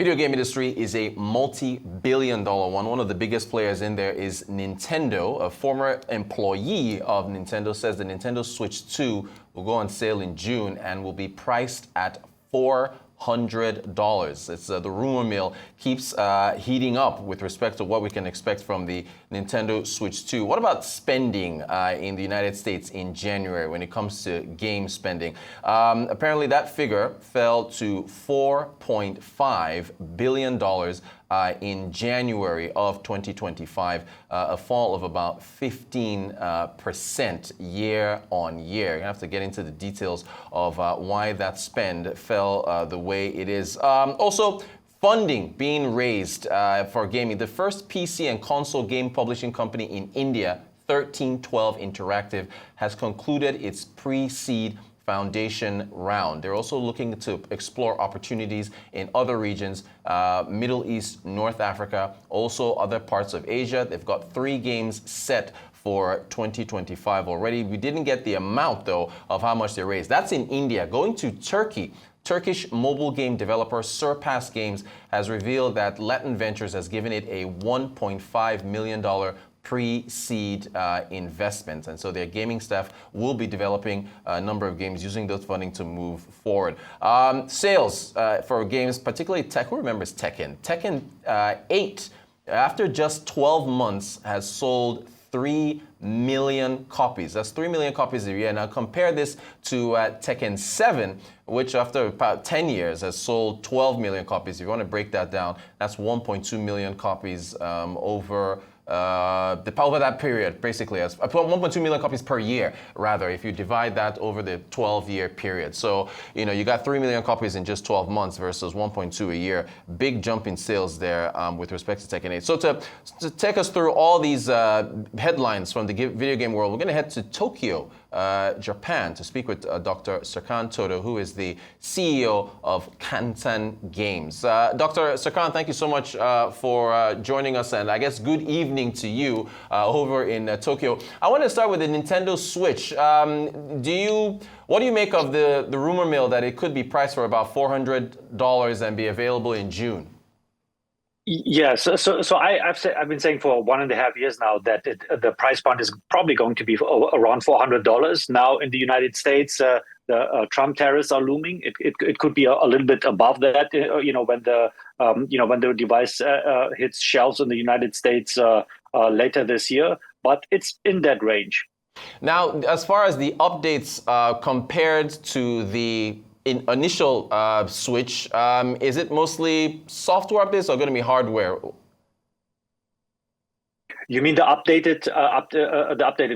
video game industry is a multi-billion-dollar one. One of the biggest players in there is Nintendo. A former employee of Nintendo says the Nintendo Switch 2 will go on sale in June and will be priced at $400. It's the rumor mill keeps heating up with respect to what we can expect from the Nintendo Switch 2. What about spending in the United States in January when it comes to game spending? Apparently that figure fell to $4.5 billion in January of 2025, a fall of about 15% year on year. You're gonna have to get into the details of why that spend fell the way it is. Also, funding being raised for gaming. The first PC and console game publishing company in India, 1312 Interactive, has concluded its pre-seed foundation round. They're also looking to explore opportunities in other regions, Middle East, North Africa, also other parts of Asia. They've got 3 games set for 2025 already. We didn't get the amount, though, of how much they raised. That's in India. Going to Turkey. Turkish mobile game developer Surpass Games has revealed that Latin Ventures has given it a $1.5 million pre-seed investment. And so their gaming staff will be developing a number of games using those funding to move forward. Sales for games, particularly Tech. Who remembers Tekken? Tekken 8, after just 12 months, has sold 3 million copies. That's 3 million copies a year. Now compare this to Tekken 7, which after about 10 years has sold 12 million copies. If you want to break that down, that's 1.2 million copies over that period, basically, as 1.2 million copies per year, rather, if you divide that over the 12-year period. So, you got 3 million copies in just 12 months versus 1.2 a year. Big jump in sales there with respect to Tekken 8. So to take us through all these headlines from the video game world, we're going to head to Tokyo, Japan, to speak with Dr. Serkan Toto, who is the CEO of Kantan Games. Dr. Serkan, thank you so much for joining us, and I guess good evening to you over in Tokyo. I want to start with the Nintendo Switch. What do you make of the rumor mill that it could be priced for about $400 and be available in June? Yeah, so I've been saying for 1.5 years now that the price point is probably going to be around $400. Now in the United States, the Trump tariffs are looming. It could be a little bit above that. When the device hits shelves in the United States later this year, but it's in that range. Now, as far as the updates compared to the initial Switch, is it mostly software updates or going to be hardware? You mean the updated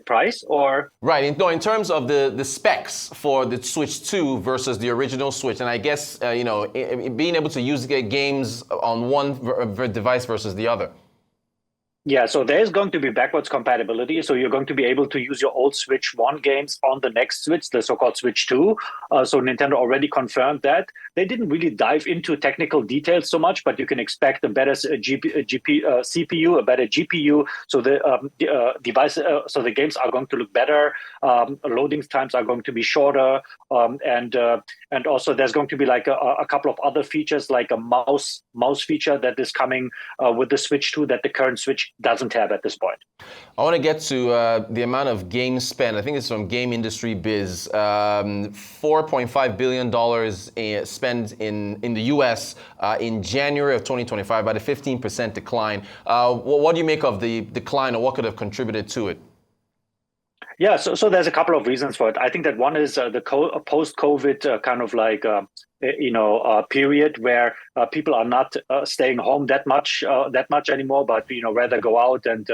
price, or? Right. No, in terms of the specs for the Switch 2 versus the original Switch, and I guess being able to use games on one device versus the other. Yeah, so there's going to be backwards compatibility. So you're going to be able to use your old Switch 1 games on the next Switch, the so-called Switch 2. So Nintendo already confirmed that. They didn't really dive into technical details so much, but you can expect a better CPU, a better GPU. So the games are going to look better. Loading times are going to be shorter, and also there's going to be like a couple of other features, like a mouse feature that is coming with the Switch 2 that the current Switch doesn't have at this point. I want to get to the amount of game spent. I think it's from Game Industry Biz. $4.5 billion spent in the U.S. In January of 2025, about a 15% decline. What do you make of the decline, or what could have contributed to it? Yeah, so there's a couple of reasons for it. I think that one is the post-COVID kind of like period where people are not staying home that much anymore, but rather go out and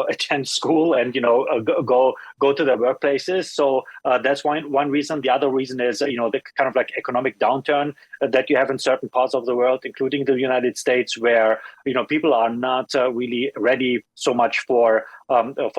attend school and go to their workplaces. So that's one reason. The other reason is the kind of like economic downturn that you have in certain parts of the world, including the United States, where people are not really ready so much for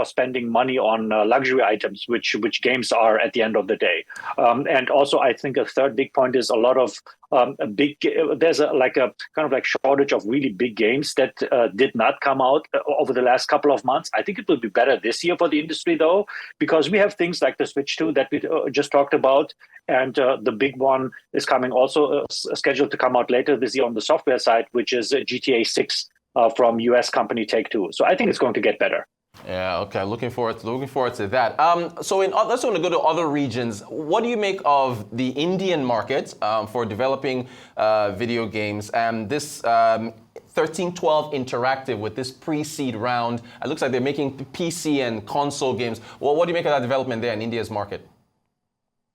spending money on luxury items, which games are at the end of the day. And also, I think a third big point is a lot of there's a kind of like shortage of really big games that did not come out over the last couple of months. I think it will be better this year for the industry, though, because we have things like the Switch 2 that we just talked about, And the big one is coming also scheduled to come out later this year on the software side, which is GTA 6 from US company Take-Two. So I think it's going to get better. Yeah, okay. Looking forward to that. So let's want to go to other regions. What do you make of the Indian market for developing video games and this 1312 Interactive with this pre-seed round? It looks like they're making PC and console games. Well, what do you make of that development there in India's market?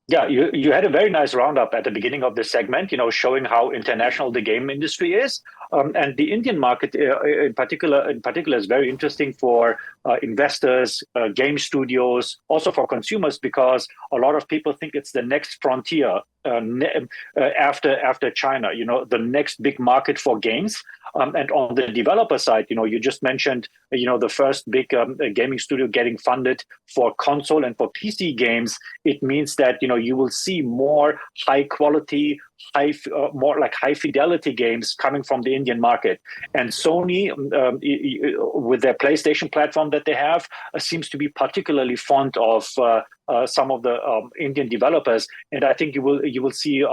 Yeah, you had a very nice roundup at the beginning of this segment, showing how international the game industry is. And the Indian market in particular is very interesting for investors, game studios, also for consumers, because a lot of people think it's the next frontier after China, the next big market for games. And on the developer side, you just mentioned, the first big gaming studio getting funded for console and for PC games. It means that, you will see more high quality, more like high fidelity games coming from the Indian market. And Sony, with their PlayStation platform that they have, seems to be particularly fond of some of the Indian developers. And I think you will see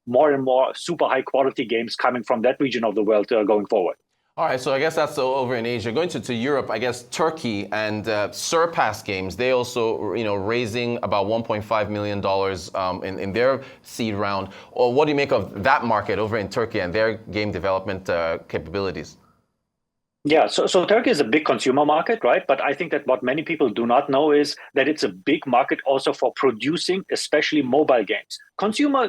more and more super high quality games coming from that region of the world going forward. All right, so I guess that's over in Asia. Going to Europe, I guess Turkey and Surpass Games, they also, raising about $1.5 million in their seed round. Or what do you make of that market over in Turkey and their game development capabilities? Yeah, so Turkey is a big consumer market, right? But I think that what many people do not know is that it's a big market also for producing, especially mobile games. Consumer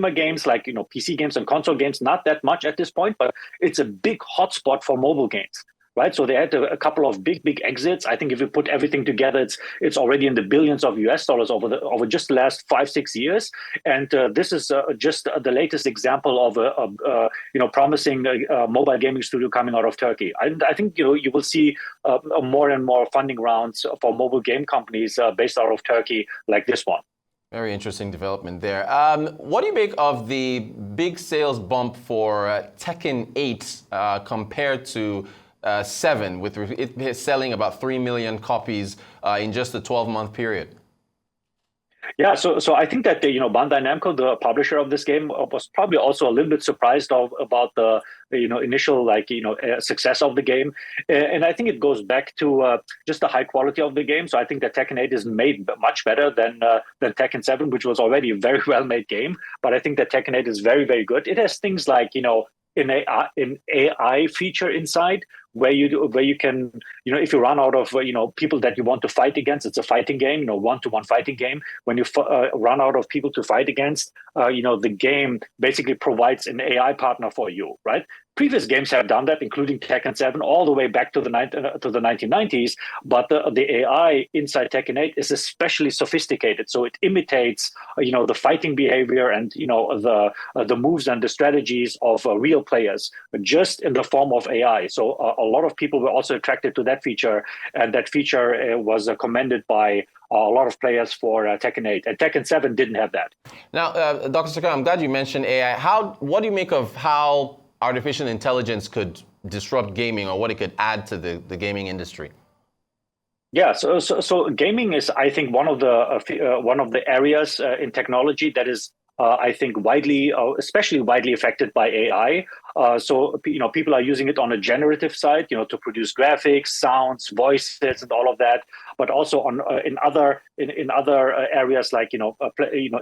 games like PC games and console games, not that much at this point, but it's a big hotspot for mobile games. Right, so they had a couple of big exits. I think if you put everything together, it's already in the billions of US dollars over just the last 5-6 years. And this is just the latest example of a promising mobile gaming studio coming out of Turkey. I think you will see more and more funding rounds for mobile game companies based out of Turkey like this one. Very interesting development there. What do you make of the big sales bump for Tekken 8 compared to 7, with it selling about 3 million copies in just a 12-month period? Yeah, so I think that Bandai Namco, the publisher of this game, was probably also a little bit surprised about the initial success of the game, and I think it goes back to just the high quality of the game. So I think that Tekken 8 is made much better than Tekken 7, which was already a very well made game. But I think that Tekken 8 is very, very good. It has things like an AI feature inside where you can, if you run out of people that you want to fight against, it's a fighting game, one-to-one fighting game. When you run out of people to fight against, the game basically provides an AI partner for you, right? Previous games have done that, including Tekken 7, all the way back to the 1990s. But the AI inside Tekken 8 is especially sophisticated, so it imitates, the fighting behavior and the moves and the strategies of real players, just in the form of AI. So a lot of people were also attracted to that feature, and that feature was commended by a lot of players for Tekken 8, and Tekken 7 didn't have that. Now, Dr. Serkan, I'm glad you mentioned AI. What do you make of how artificial intelligence could disrupt gaming, or what it could add to the gaming industry? Yeah, so gaming is, I think, one of the areas in technology that is, I think, especially widely affected by AI. So people are using it on a generative side, to produce graphics, sounds, voices, and all of that. But also in other areas like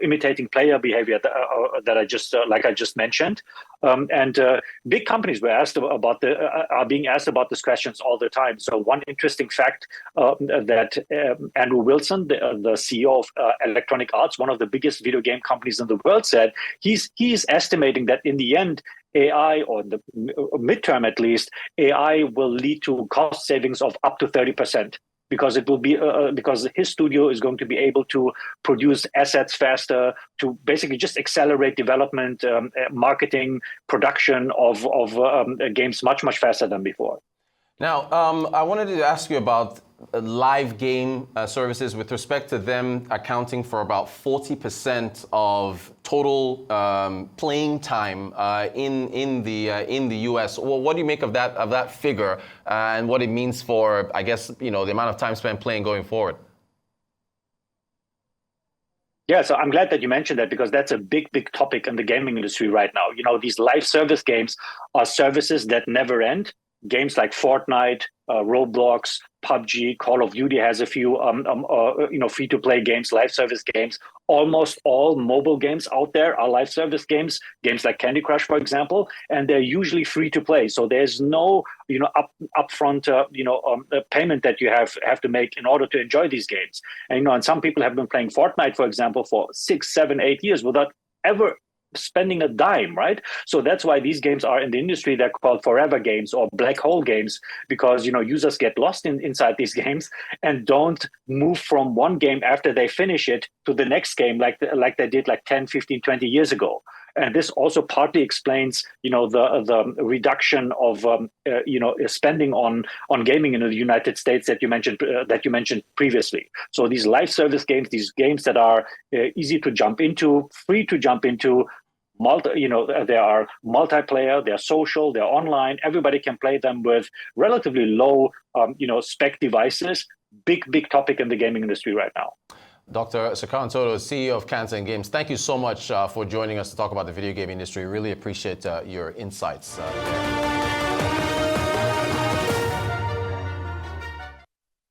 imitating player behavior that I just mentioned. And big companies are being asked about these questions all the time. So one interesting fact that Andrew Wilson, the CEO of Electronic Arts, one of the biggest video game companies in the world, said he's estimating that in the end, AI, or the midterm at least, AI will lead to cost savings of up to 30%. Because it will be because his studio is going to be able to produce assets faster, to basically just accelerate development, marketing, production of games much faster than before. Now, I wanted to ask you about live game services, with respect to them accounting for about 40% of total playing time in the US. Well, what do you make of that figure and what it means for, I guess, the amount of time spent playing going forward? Yeah, so I'm glad that you mentioned that because that's a big topic in the gaming industry right now. These live service games are services that never end. Games like Fortnite, Roblox, PUBG, Call of Duty has a few, free-to-play games, live service games. Almost all mobile games out there are live service games. Games like Candy Crush, for example, and they're usually free-to-play. So there's no, upfront, payment that you have to make in order to enjoy these games. And some people have been playing Fortnite, for example, for 6, 7, 8 years without ever spending a dime, right? So that's why these games are in the industry. They're called forever games or black hole games because users get lost inside these games and don't move from one game after they finish it to the next game like they did like 10, 15, 20 years ago. And this also partly explains, the reduction of, spending on gaming in the United States that you mentioned previously. So these live service games, these games that are easy to jump into, free to jump into, they are multiplayer, they're social, they're online. Everybody can play them with relatively low, spec devices. Big topic in the gaming industry right now. Dr. Serkan Toto, CEO of Kantan Games, thank you so much for joining us to talk about the video game industry. Really appreciate your insights there.